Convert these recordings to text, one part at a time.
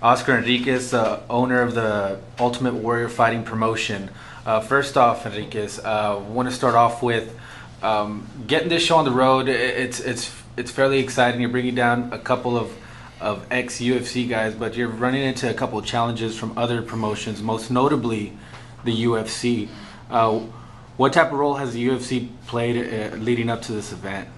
Oscar Enriquez, owner of the Ultimate Warrior Fighting Promotion. First off, Enriquez, want to start off with getting this show on the road. It's fairly exciting. You're bringing down a couple of ex UFC guys, but you're running into a couple of challenges from other promotions, most notably the UFC. What type of role has the UFC played leading up to this event?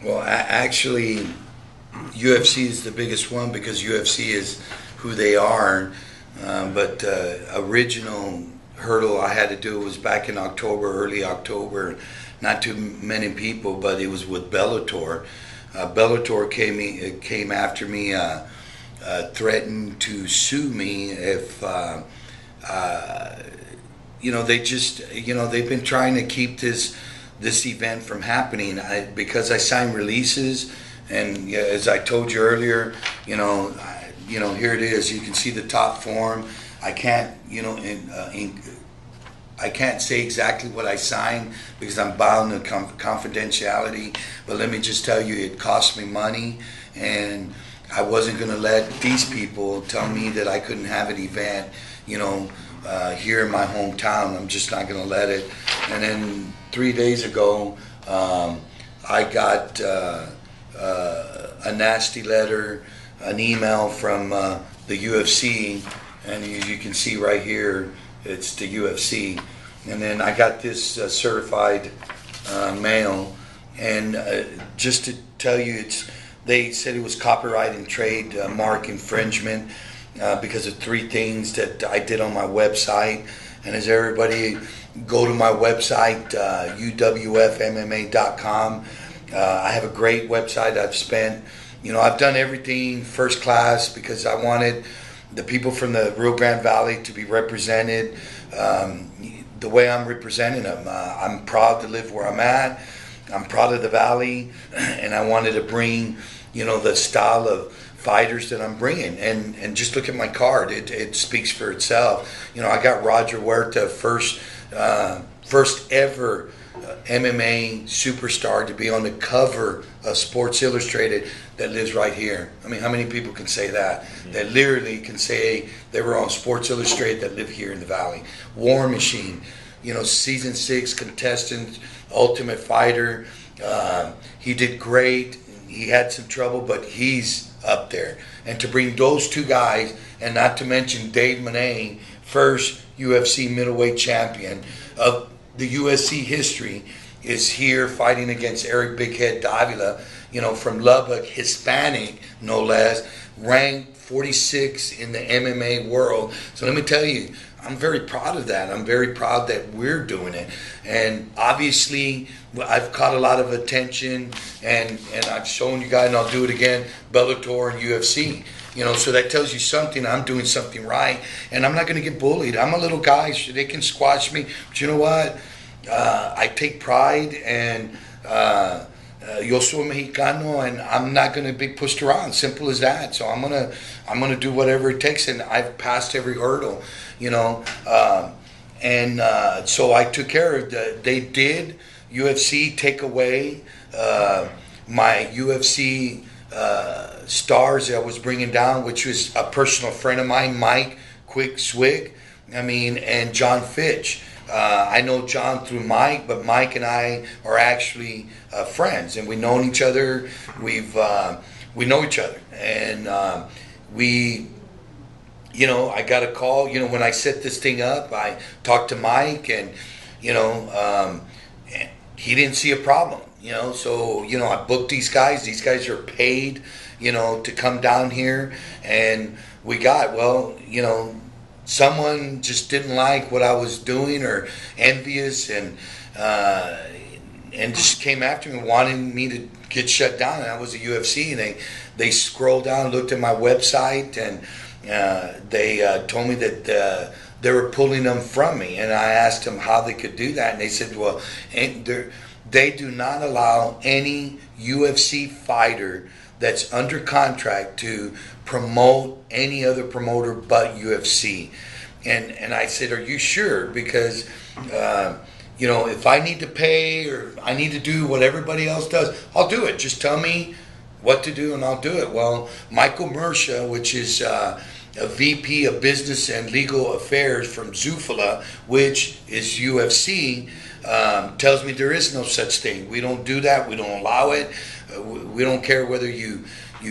Well, actually, UFC is the biggest one because UFC is who they are. But original hurdle I had to do was back in October, early October. Not too many people, but it was with Bellator. Bellator came after me, threatened to sue me if they've been trying to keep this event from happening. Because I signed releases, and as I told you earlier, here it is. You can see the top form. I can't, I can't say exactly what I signed because I'm bound to confidentiality. But let me just tell you, it cost me money, and I wasn't going to let these people tell me that I couldn't have an event, here in my hometown. I'm just not going to let it. And then 3 days ago, I got a nasty letter, an email from the UFC, and you can see right here, it's the UFC. And then I got this certified mail, and just to tell you, they said it was copyright and trademark infringement because of 3 things that I did on my website. And as everybody go to my website, uwfmma.com, I have a great website. I've done everything first class because I wanted the people from the Rio Grande Valley to be represented the way I'm representing them. I'm proud to live where I'm at. I'm proud of the Valley, and I wanted to bring, the style of fighters that I'm bringing. And just look at my card. It speaks for itself. I got Roger Huerta, first ever MMA superstar to be on the cover of Sports Illustrated, that lives right here. I mean, how many people can say that? That literally can say they were on Sports Illustrated that live here in the Valley. War Machine, season 6 contestant, Ultimate Fighter. He did great. He had some trouble, but he's up there. And to bring those 2 guys, and not to mention Dave Monet, first UFC middleweight champion of the UFC history, is here fighting against Eric Big Head Davila, from Lubbock, Hispanic, no less, ranked 46 in the MMA world. So let me tell you, I'm very proud of that. I'm very proud that we're doing it. And obviously, I've caught a lot of attention, and I've shown you guys, and I'll do it again, Bellator and UFC. So that tells you something. I'm doing something right, and I'm not going to get bullied. I'm a little guy. They can squash me. But you know what? I take pride, and yo soy Mexicano, and I'm not going to be pushed around. Simple as that. So I'm gonna do whatever it takes, and I've passed every hurdle, so I took care of it. They did UFC take away my UFC stars that I was bringing down, which was a personal friend of mine, Mike Quick Swig, and John Fitch. I know John through Mike, but Mike and I are actually friends, and we've known each other. We know each other, and I got a call. When I set this thing up, I talked to Mike, and he didn't see a problem. So I booked these guys. These guys are paid, to come down here, and we got someone just didn't like what I was doing, or envious, and just came after me, wanting me to get shut down. And I was a UFC, and they scrolled down, looked at my website, and they told me that they were pulling them from me. And I asked them how they could do that, and they said, well, they do not allow any UFC fighter that's under contract to promote any other promoter but UFC. And I said, are you sure? Because if I need to pay, or I need to do what everybody else does, I'll do it. Just tell me what to do and I'll do it. Well, Michael Mersha, which is a VP of Business and Legal Affairs from Zufala, which is UFC, tells me there is no such thing. We don't do that. We don't allow it. We don't care whether you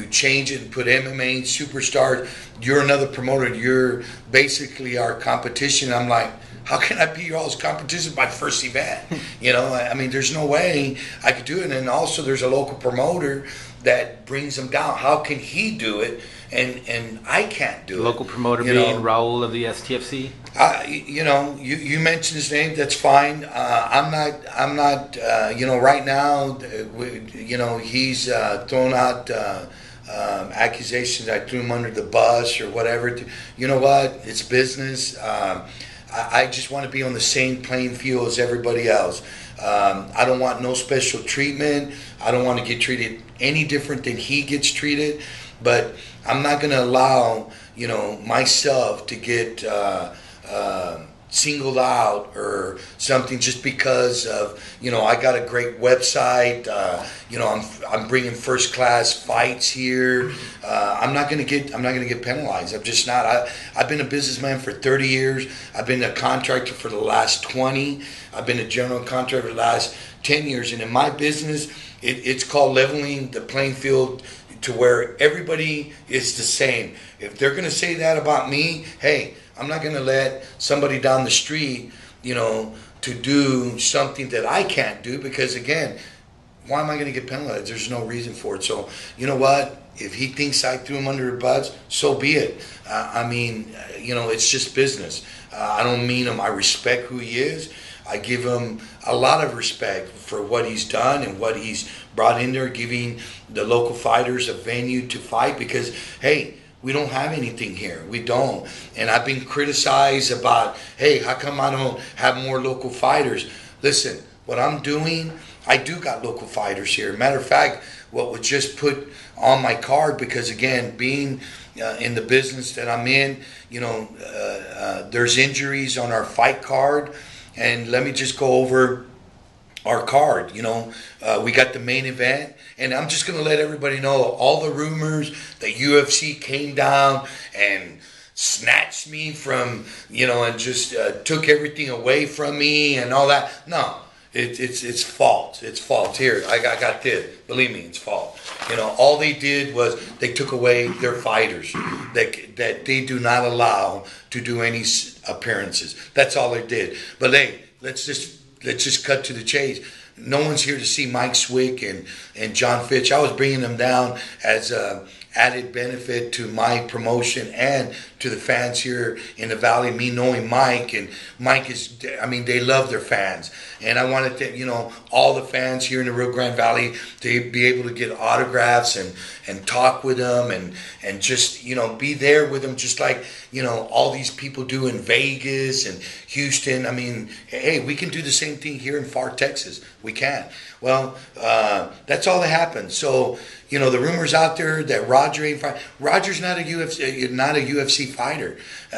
change it and put MMA superstars. You're another promoter. You're basically our competition. I'm like, how can I be y'all's competition? My first event. I mean, there's no way I could do it. And also, there's a local promoter that brings them down. How can he do it and I can't do it? Local promoter being Raul of the STFC. You mentioned his name. That's fine. I'm not. Right now, he's thrown out accusations. I threw him under the bus or whatever. You know what? It's business. I just want to be on the same playing field as everybody else. I don't want no special treatment. I don't want to get treated any different than he gets treated. But I'm not going to allow, myself to get singled out or something just because of, I got a great website. I'm bringing first class fights here. I'm not going to get penalized. I'm just not. I've been a businessman for 30 years. I've been a contractor for the last 20. I've been a general contractor for the last 10 years. And in my business, it's called leveling the playing field to where everybody is the same. If they're going to say that about me, hey, I'm not going to let somebody down the street, to do something that I can't do because, again, why am I going to get penalized? There's no reason for it. So, you know what? If he thinks I threw him under the bus, so be it. It's just business. I don't mean him. I respect who he is. I give him a lot of respect for what he's done and what he's brought in there, giving the local fighters a venue to fight because, hey, we don't have anything here. We don't. And I've been criticized about, hey, how come I don't have more local fighters? Listen, what I'm doing, I do got local fighters here. Matter of fact, what was just put on my card, because again, being in the business that I'm in, there's injuries on our fight card. And let me just go over our card. We got the main event, and I'm just going to let everybody know all the rumors that UFC came down and snatched me from, and just took everything away from me and all that. No, it's false. It's false. Here, I got this. Believe me, it's false. All they did was they took away their fighters that they do not allow to do any appearances. That's all they did. But hey, let's just cut to the chase. No one's here to see Mike Swick and John Fitch. I was bringing them down as a added benefit to my promotion and to the fans here in the Valley. Me knowing Mike, and Mike is, they love their fans. And I wanted to, all the fans here in the Rio Grande Valley to be able to get autographs and talk with them and just, be there with them just like, all these people do in Vegas and Houston. Hey, we can do the same thing here in Far Texas. We can. Well, that's all that happened. So, the rumors out there that Roger ain't fight. Roger's not a UFC fighter,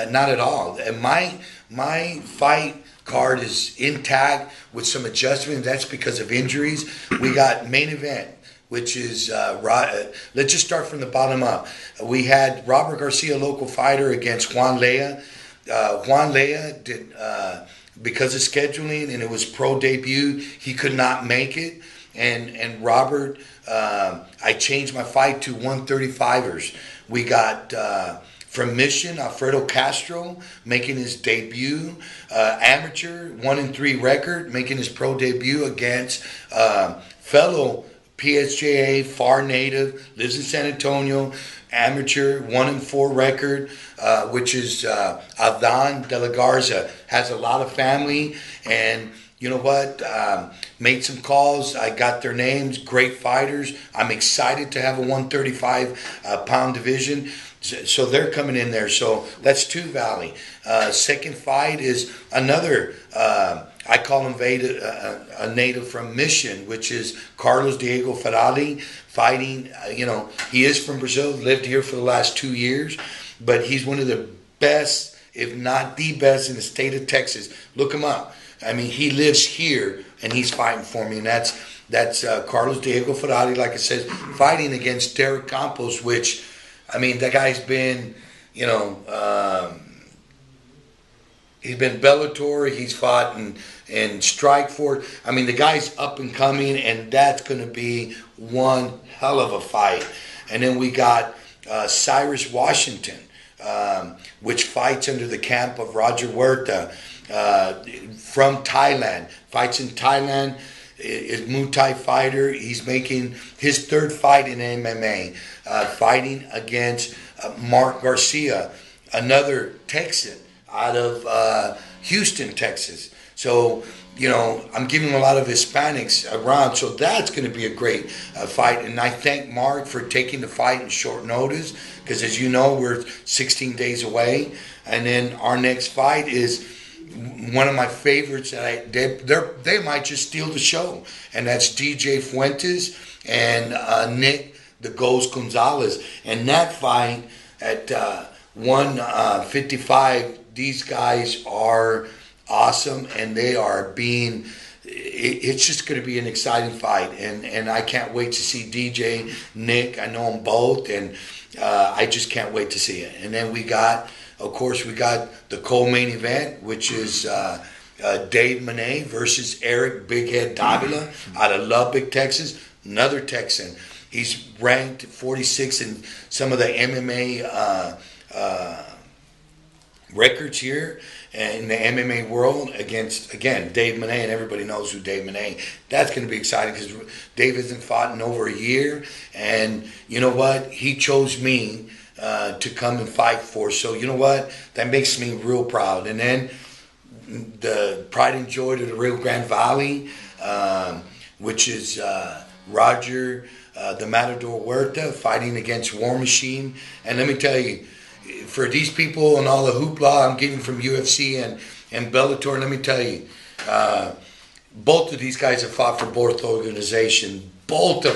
not at all. And my fight card is intact with some adjustments. That's because of injuries. We got main event, which is let's just start from the bottom up. We had Robert Garcia, local fighter, against Juan Lea. Juan Lea did because of scheduling, and it was pro debut. He could not make it. And Robert, I changed my fight to 135ers. We got from Mission, Alfredo Castro making his debut, amateur 1-3 record, making his pro debut against fellow PSJA, Far native, lives in San Antonio, amateur 1-4 record, which is Adan de la Garza. Has a lot of family, and you know what? Made some calls. I got their names. Great fighters. I'm excited to have a 135 pound division. So they're coming in there. So that's two Valley. Second fight is another, I call him a native from Mission, which is Carlos Diego Ferrari fighting. He is from Brazil, lived here for the last 2 years, but he's one of the best, if not the best, in the state of Texas. Look him up. He lives here, and he's fighting for me, and that's Carlos Diego Ferrari, like I said, fighting against Derek Campos, which, that guy's been you know, he's been Bellator. He's fought in Strikeforce. I mean, the guy's up and coming, and that's going to be one hell of a fight. And then we got Cyrus Washington, which fights under the camp of Roger Huerta from Thailand. Fights in Thailand. Is Muay Thai fighter. He's making his third fight in MMA, fighting against Mark Garcia, another Texan out of Houston, Texas. So, you know, I'm giving a lot of Hispanics around, so that's going to be a great fight. And I thank Mark for taking the fight in short notice, because as you know, we're 16 days away. And then our next fight is one of my favorites that they might just steal the show, and that's DJ Fuentes and Nick the Ghost Gonzalez. And that fight at 155, these guys are awesome, and they are being. It's just going to be an exciting fight, and I can't wait to see DJ, Nick. I know them both, and I just can't wait to see it. And then we got. Of course, we got the co-main event, which is Dave Monet versus Eric Big Head Davila out of Lubbock, Texas. Another Texan. He's ranked 46 in some of the MMA records here in the MMA world against, again, Dave Monet, and everybody knows who Dave Monet. That's going to be exciting because Dave hasn't fought in over a year, and you know what? He chose me to come and fight for. So you know what? That makes me real proud. And then the pride and joy to the Rio Grande Valley, which is Roger the Matador Huerta fighting against War Machine. And let me tell you, for these people and all the hoopla I'm getting from UFC and Bellator, let me tell you, both of these guys have fought for both organizations. Both of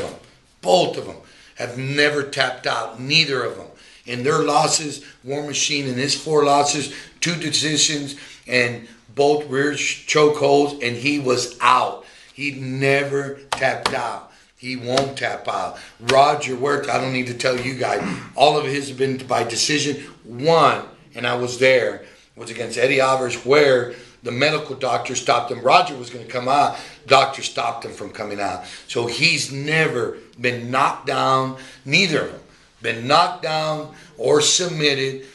them have never tapped out. Neither of them. In their losses, War Machine in his 4 losses, 2 decisions, and both rear chokeholds, and he was out. He never tapped out. He won't tap out. Roger Huerta, I don't need to tell you guys, all of his have been by decision. One, and I was there, was against Eddie Alvarez, where the medical doctor stopped him. Roger was going to come out. Doctor stopped him from coming out. So he's never been knocked down, neither of them. Been knocked down or submitted.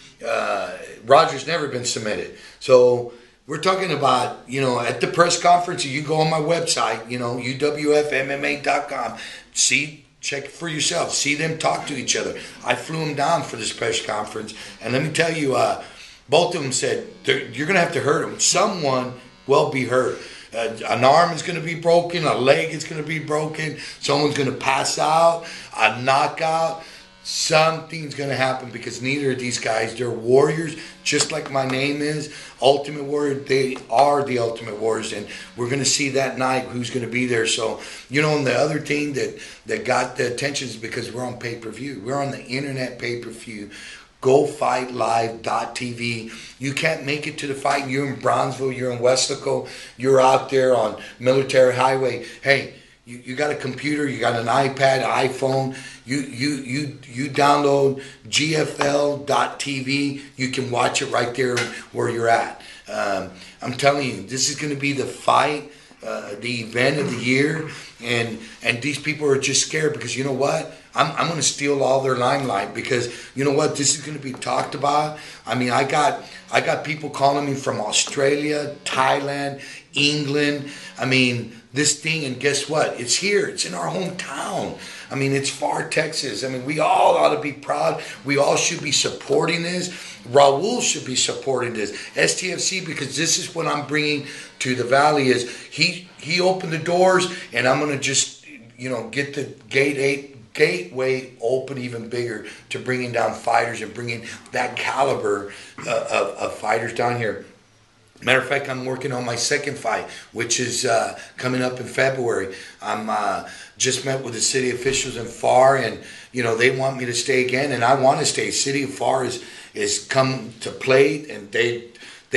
Roger's never been submitted. So we're talking about, you know, at the press conference, you go on my website, you know, uwfmma.com. See, check for yourself. See them talk to each other. I flew them down for this press conference. And let me tell you, both of them said, you're going to have to hurt them. Someone will be hurt. An arm is going to be broken. A leg is going to be broken. Someone's going to pass out. A knockout. Something's going to happen, because neither of these guys, they're warriors, just like my name is, Ultimate Warrior. They are the Ultimate Warriors, and we're going to see that night who's going to be there. So, you know, and the other thing that got the attention is because we're on pay-per-view. We're on the internet pay-per-view. GoFightLive.tv. You can't make it to the fight. You're in Bronzeville. You're in Westlaco. You're out there on Military Highway. Hey, you got a computer. You got an iPad, iPhone. You download GFL.tv. You can watch it right there where you're at. I'm telling you, this is going to be the fight, the event of the year, and these people are just scared because you know what? I'm going to steal all their limelight, because you know what? This is going to be talked about. I mean, I got people calling me from Australia, Thailand, England. I mean, this thing, and guess what? It's here. It's in our hometown. I mean, it's far Texas. I mean, we all ought to be proud. We all should be supporting this. Raul should be supporting this. STFC, because this is what I'm bringing to the Valley, is he opened the doors, and I'm going to just, you know, get the gateway open even bigger to bringing down fighters and bringing that caliber of fighters down here. Matter of fact, I'm working on my second fight, which is coming up in February. I'm just met with the city officials in FAR, and you know they want me to stay again, and I want to stay. City of FAR is come to play, and they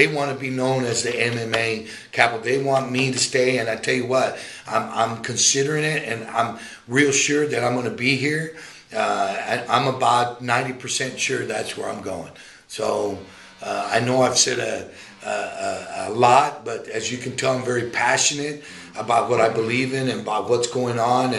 want to be known as the MMA capital. They want me to stay, and I tell you what, I'm considering it, and I'm real sure that I'm going to be here. I'm about 90% sure that's where I'm going. So I know I've said a lot, but as you can tell, I'm very passionate about what I believe in and about what's going on.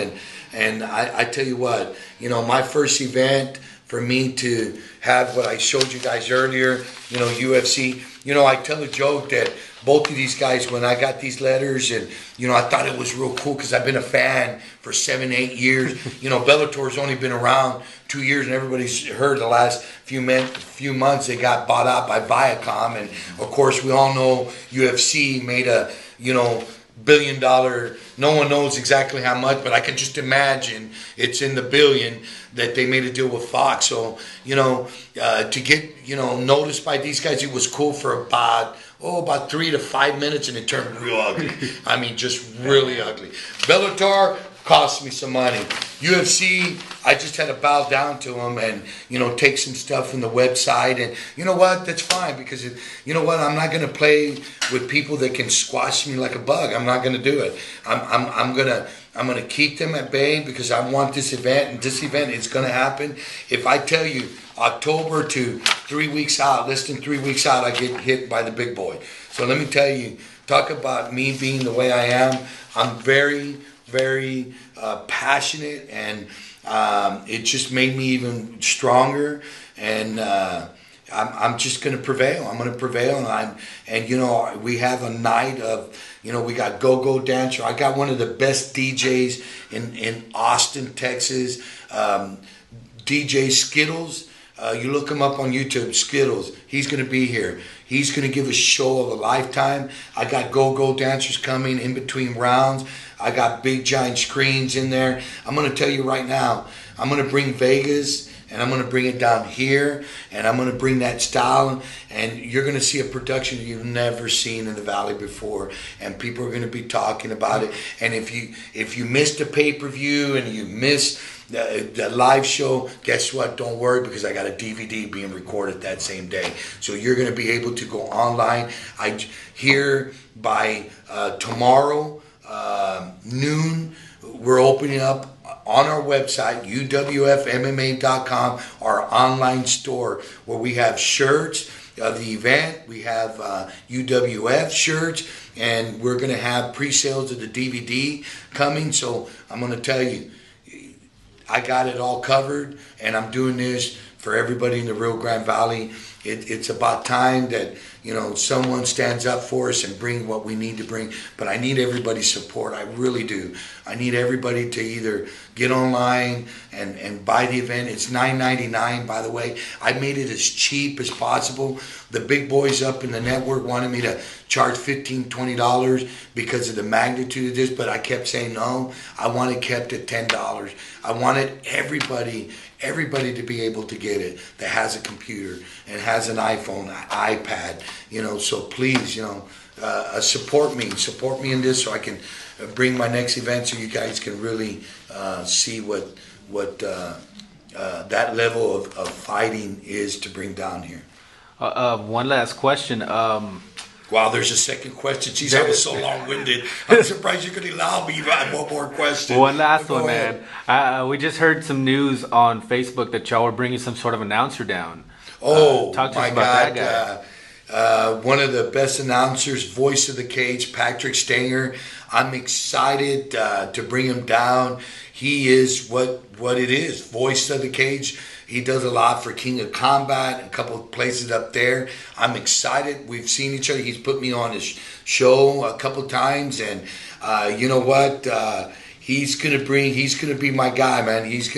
And I tell you what, you know, my first event, for me to have what I showed you guys earlier, you know, UFC, you know, I tell a joke that both of these guys, when I got these letters, and, you know, I thought it was real cool because I've been a fan for 7-8 years. You know, Bellator's only been around 2 years, and everybody's heard the last few months they got bought out by Viacom. And, of course, we all know UFC made a, you know, $1 billion, no one knows exactly how much, but I can just imagine it's in the billion, that they made a deal with Fox. So, you know, to get, you know, noticed by these guys, it was cool for about 3 to 5 minutes, and it turned real ugly. I mean, just really ugly. Bellator cost me some money. UFC, I just had to bow down to them and, you know, take some stuff from the website. And you know what? That's fine, because, you know what? I'm not going to play with people that can squash me like a bug. I'm not going to do it. I'm going to keep them at bay, because I want this event, and this event is going to happen. If I tell you October to 3 weeks out, less than 3 weeks out, I get hit by the big boy. So let me tell you, talk about me being the way I am. I'm very, very passionate, and it just made me even stronger. And I'm just going to prevail. I'm going to prevail, and you know, we have a night of, you know, we got Go-Go Dancer. I got one of the best DJs in Austin, Texas, DJ Skittles. You look him up on YouTube, Skittles. He's going to be here. He's going to give a show of a lifetime. I got Go-Go Dancers coming in between rounds. I got big giant screens in there. I'm going to tell you right now, I'm going to bring Vegas, and I'm going to bring it down here, and I'm going to bring that style, and you're going to see a production you've never seen in the Valley before, and people are going to be talking about it. And if you missed a pay-per-view and you missed the live show, guess what? Don't worry, because I got a DVD being recorded that same day. So you're going to be able to go online. Here by tomorrow noon, we're opening up on our website, uwfmma.com, our online store, where we have shirts of the event. We have UWF shirts, and we're going to have pre-sales of the DVD coming. So I'm going to tell you, I got it all covered, and I'm doing this for everybody in the Rio Grande Valley. It's about time that, you know, someone stands up for us and bring what we need to bring. But I need everybody's support. I really do. I need everybody to either get online and buy the event. It's $9.99, by the way. I made it as cheap as possible. The big boys up in the network wanted me to charge $15, $20 because of the magnitude of this, but I kept saying no. I want it kept at $10. I wanted everybody to be able to get it that has a computer and has an iPhone, an iPad, you know. So please, you know, support me in this, so I can bring my next event, so you guys can really see what that level of fighting is to bring down here. One last question. Wow, there's a second question. Jeez, I was so long-winded. I'm surprised you could allow me to have one more question. One last one, man. We just heard some news on Facebook that y'all were bringing some sort of announcer down. Oh, talk to my us about God. that guy. One of the best announcers, voice of the cage, Patrick Stanger. I'm excited to bring him down. He is what it is, voice of the cage. He does a lot for King of Combat and a couple of places up there. I'm excited. We've seen each other. He's put me on his show a couple of times, and you know what? He's gonna be my guy, man. He's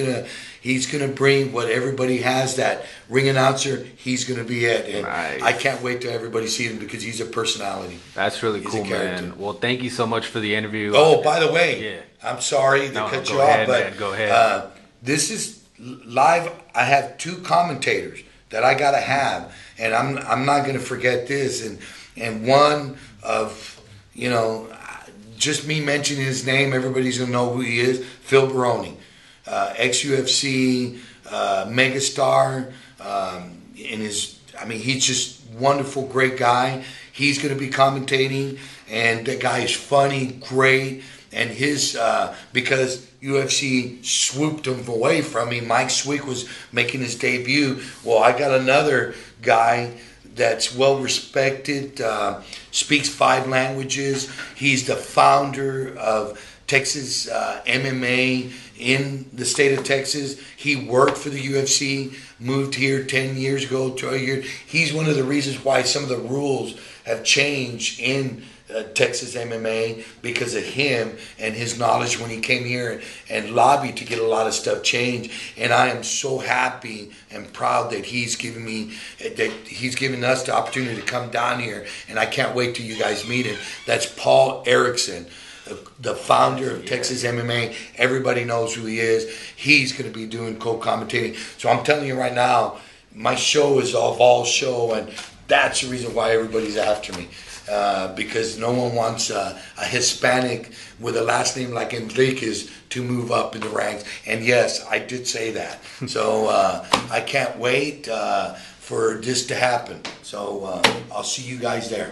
gonna bring what everybody has, that ring announcer. He's gonna be it, and nice. I can't wait till everybody sees him, because he's a personality. That's really cool, man. Well, thank you so much for the interview. Oh, by the way, yeah. I'm sorry to cut you ahead, off, but man, go ahead. This is live. I have two commentators that I gotta have, and I'm not gonna forget this. And one of, you know, just me mentioning his name, everybody's gonna know who he is. Phil Baroni, ex-UFC megastar, he's just wonderful, great guy. He's gonna be commentating, and that guy is funny, great, and his because UFC swooped him away from me. Mike Sweek was making his debut. Well, I got another guy that's well respected, speaks 5 languages. He's the founder of Texas MMA in the state of Texas. He worked for the UFC, moved here 10 years ago, 12 years. He's one of the reasons why some of the rules have changed in Texas MMA, because of him and his knowledge when he came here and lobbied to get a lot of stuff changed. And I am so happy and proud that he's given us the opportunity to come down here, and I can't wait till you guys meet him. That's Paul Erickson, the founder of Texas MMA. Everybody knows who he is. He's going to be doing co-commentating. So I'm telling you right now, my show is a Vol show, and that's the reason why everybody's after me. Because no one wants a Hispanic with a last name like Enriquez to move up in the ranks. And yes, I did say that. So I can't wait for this to happen. So I'll see you guys there.